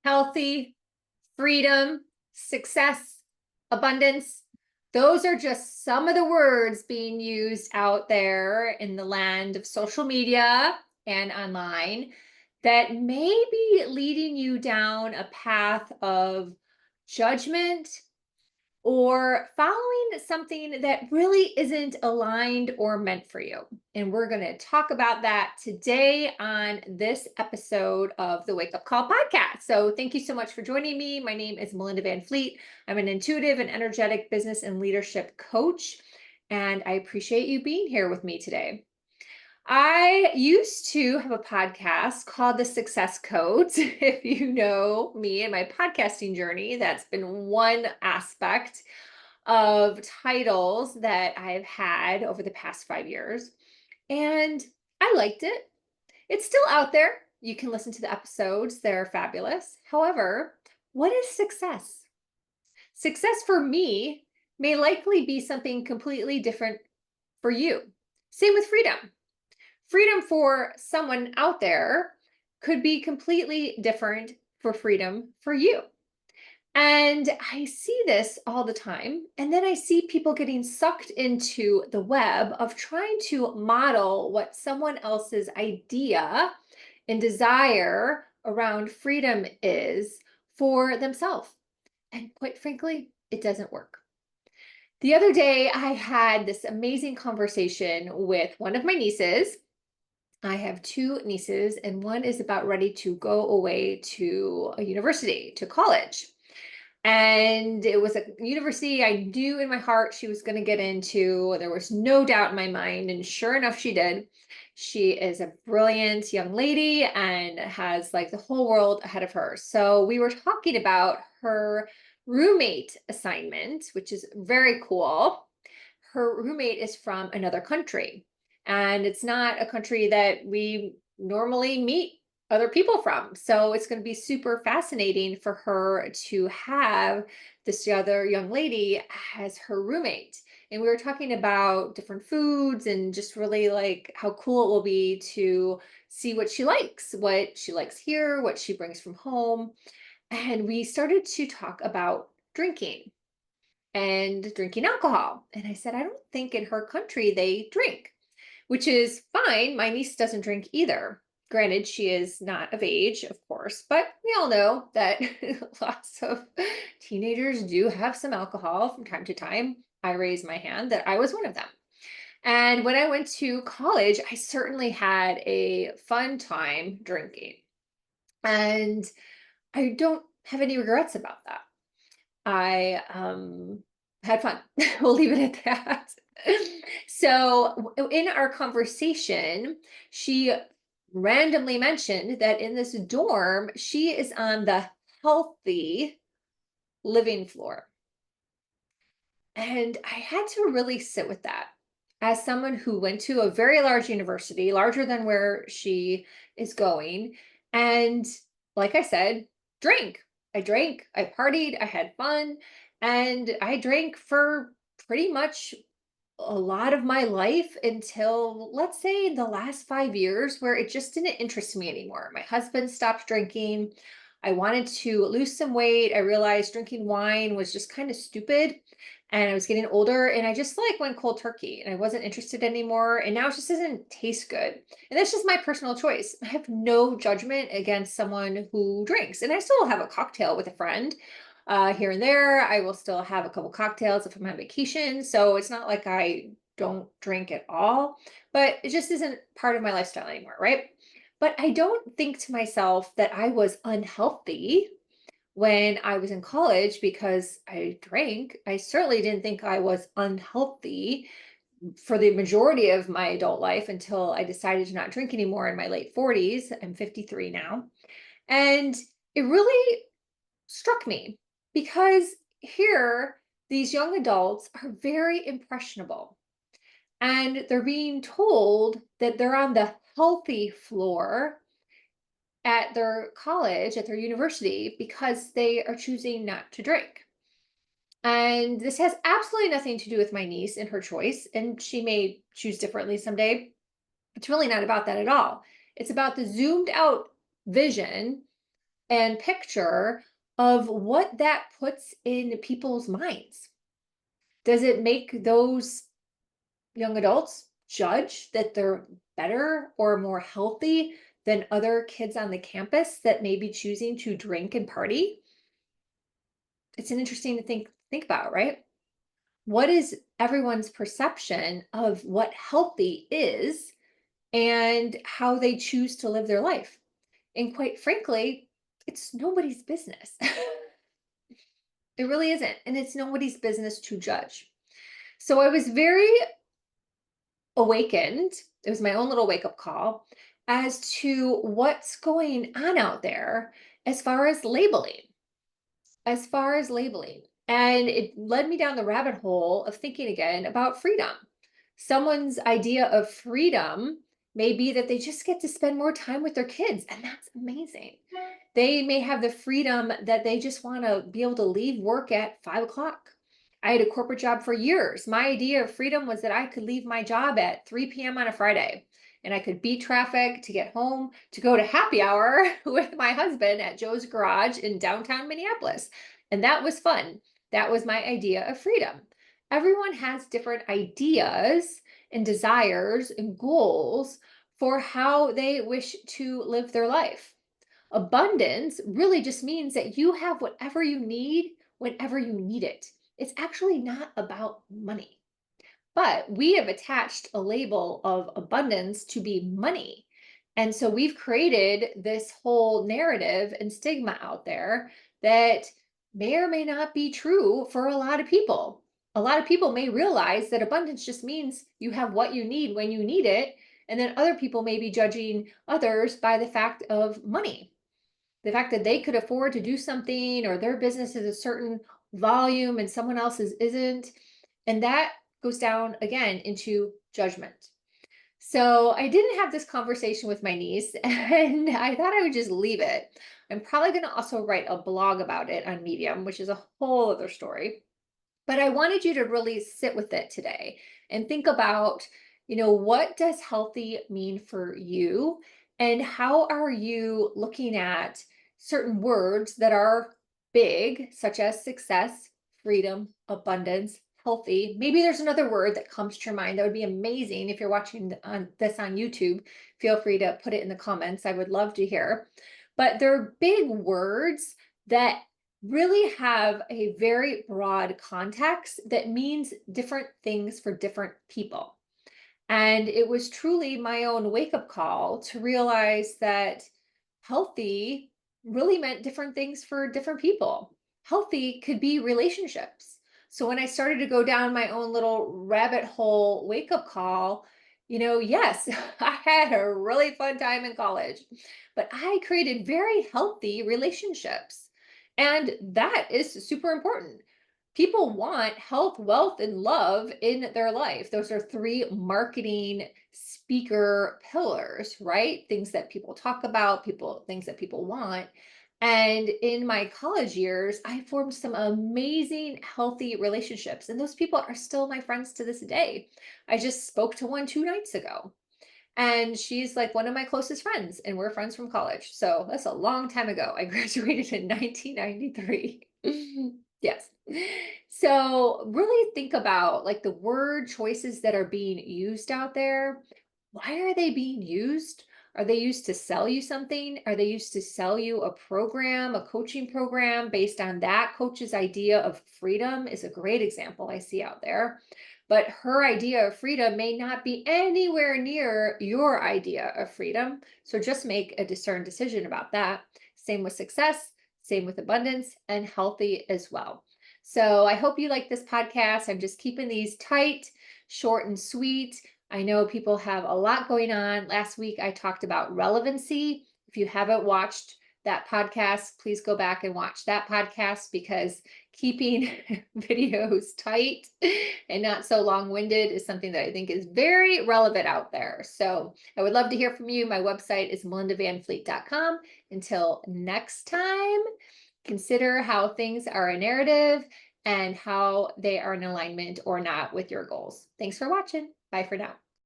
healthy, freedom, success, abundance. Those are just some of the words being used out there in the land of social media and online that may be leading you down a path of judgment or following something that really isn't aligned or meant for you. And we're going to talk about that today on this episode of the Wake Up Call podcast. So, thank you so much for joining me. My name is Melinda Van Fleet. I'm an intuitive and energetic business and leadership coach, and I appreciate you being here with me today. I used to have a podcast called The Success Codes. If you know me and my podcasting journey, that's been one aspect of titles that I've had over the past 5 years. And I liked it. It's still out there. You can listen to the episodes, they're fabulous. However, what is success? Success for me may likely be something completely different for you. Same with freedom. Freedom for someone out there could be completely different for freedom for you. And I see this all the time. And then I see people getting sucked into the web of trying to model what someone else's idea and desire around freedom is for themselves. And quite frankly, it doesn't work. The other day, I had this amazing conversation with one of my nieces. I have two nieces, and one is about ready to go away to a university, to college. And it was a university I knew in my heart she was going to get into. There was no doubt in my mind. And sure enough, she did. She is a brilliant young lady and has like the whole world ahead of her. So we were talking about her roommate assignment, which is very cool. Her roommate is from another country, and it's not a country that we normally meet other people from. So it's going to be super fascinating for her to have this other young lady as her roommate. And we were talking about different foods and just really like how cool it will be to see what she likes here, what she brings from home. And we started to talk about drinking and drinking alcohol. And I said, I don't think in her country they drink, which is fine. My niece doesn't drink either. Granted, she is not of age, of course, but we all know that lots of teenagers do have some alcohol from time to time. I raised my hand that I was one of them. And when I went to college, I certainly had a fun time drinking. And I don't have any regrets about that. I had fun. We'll leave it at that. So, in our conversation, she randomly mentioned that in this dorm, she is on the healthy living floor. And I had to really sit with that as someone who went to a very large university, larger than where she is going. And like I said, drank. I drank, I partied, I had fun, and I drank for pretty much a lot of my life until, let's say, the last 5 years, where it just didn't interest me anymore. My husband stopped drinking. I wanted to lose some weight. I realized drinking wine was just kind of stupid. And I was getting older and I just like went cold turkey and I wasn't interested anymore. And now it just doesn't taste good. And that's just my personal choice. I have no judgment against someone who drinks. And I still have a cocktail with a friend here and there. I will still have a couple cocktails if I'm on vacation. So it's not like I don't drink at all, but it just isn't part of my lifestyle anymore, right? But I don't think to myself that I was unhealthy when I was in college because I drank. I certainly didn't think I was unhealthy for the majority of my adult life until I decided to not drink anymore in my late 40s. I'm 53 now. And it really struck me because here, these young adults are very impressionable and they're being told that they're on the healthy floor at their college, at their university, because they are choosing not to drink. And this has absolutely nothing to do with my niece and her choice, and she may choose differently someday. It's really not about that at all. It's about the zoomed out vision and picture of what that puts in people's minds. Does it make those young adults judge that they're better or more healthy than other kids on the campus that may be choosing to drink and party? It's an interesting to think about, right? What is everyone's perception of what healthy is and how they choose to live their life? And quite frankly, it's nobody's business. It really isn't. And it's nobody's business to judge. So I was very awakened. It was my own little wake up call as to what's going on out there as far as labeling. And it led me down the rabbit hole of thinking again about freedom. Someone's idea of freedom may be that they just get to spend more time with their kids, and that's amazing. They may have the freedom that they just want to be able to leave work at 5 o'clock. I had a corporate job for years. My idea of freedom was that I could leave my job at 3 p.m. on a Friday and I could beat traffic to get home to go to happy hour with my husband at Joe's Garage in downtown Minneapolis. And that was fun. That was my idea of freedom. Everyone has different ideas and desires and goals for how they wish to live their life. Abundance really just means that you have whatever you need whenever you need it. It's actually not about money. But we have attached a label of abundance to be money. And so we've created this whole narrative and stigma out there that may or may not be true for a lot of people. A lot of people may realize that abundance just means you have what you need when you need it. And then other people may be judging others by the fact of money, the fact that they could afford to do something or their business is a certain volume and someone else's isn't. And that goes down again into judgment. So I didn't have this conversation with my niece and I thought I would just leave it. I'm probably going to also write a blog about it on Medium, which is a whole other story. But I wanted you to really sit with it today and think about, what does healthy mean for you? And how are you looking at certain words that are big, such as success, freedom, abundance, healthy? Maybe there's another word that comes to your mind. That would be amazing. If you're watching this on YouTube, feel free to put it in the comments. I would love to hear. But they're big words that really have a very broad context that means different things for different people. And it was truly my own wake up call to realize that healthy really meant different things for different people. Healthy could be relationships. So when I started to go down my own little rabbit hole wake up call, yes, I had a really fun time in college, but I created very healthy relationships. And that is super important. People want health, wealth, and love in their life. Those are three marketing speaker pillars, right? Things that people talk about, things that people want. And in my college years, I formed some amazing, healthy relationships. And those people are still my friends to this day. I just spoke to one 2 nights ago. And she's like one of my closest friends, and we're friends from college. So that's a long time ago. I graduated in 1993. Yes. So really think about like the word choices that are being used out there. Why are they being used? Are they used to sell you something? Are they used to sell you a program, a coaching program based on that coach's idea of freedom is a great example I see out there. But her idea of freedom may not be anywhere near your idea of freedom. So just make a discerned decision about that. Same with success, same with abundance, and healthy as well. So I hope you like this podcast. I'm just keeping these tight, short, and sweet. I know people have a lot going on. Last week, I talked about relevancy. If you haven't watched that podcast, please go back and watch that podcast because keeping videos tight and not so long-winded is something that I think is very relevant out there. So I would love to hear from you. My website is melindavanfleet.com. Until next time, consider how things are a narrative and how they are in alignment or not with your goals. Thanks for watching. Bye for now.